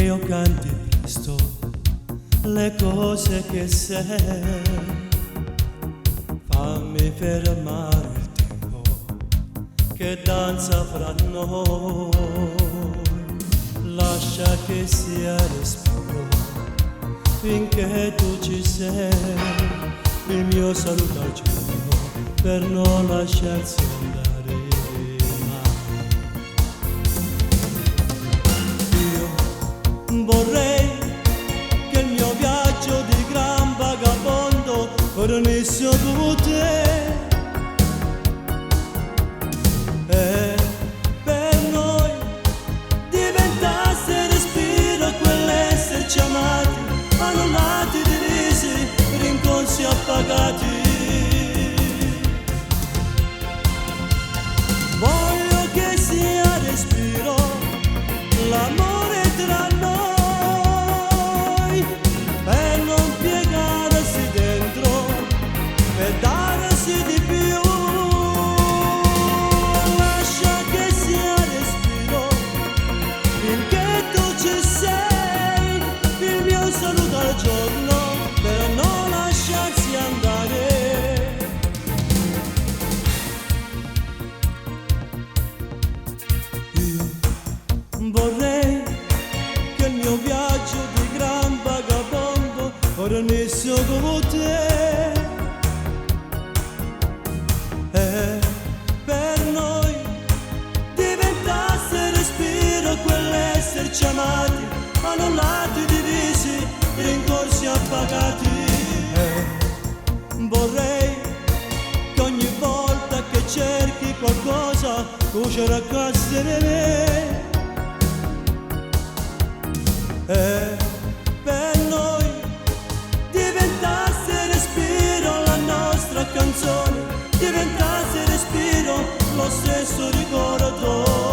io canti presto le cose che sei. Fammi fermare il tempo che danza fra noi. Lascia che sia respiro finché tu ci sei. Il mio saluto al giorno per non lasciarsi andare. Vorrei che il mio viaggio di gran vagabondo ora inizio con te, e per noi diventasse respiro quell'esserci amati, anonati, divisi, rincorsi appagati. Voglio che sia respiro l'amore tra noi, per non piegarsi dentro, per darsi di più. Lascia che sia respiro finché tu ci sei. Il mio saluto al giorno per non lasciarsi andare. Io vorrei che il mio viaggio di gran vagabondo ora inizio con te, e per noi diventasse respiro quell'esserci amati, annullati, divisi, rincorsi appagati. Vorrei che ogni volta che cerchi qualcosa tu cercassi di me, e per noi diventasse respiro la nostra canzone, diventasse respiro lo stesso ricordo.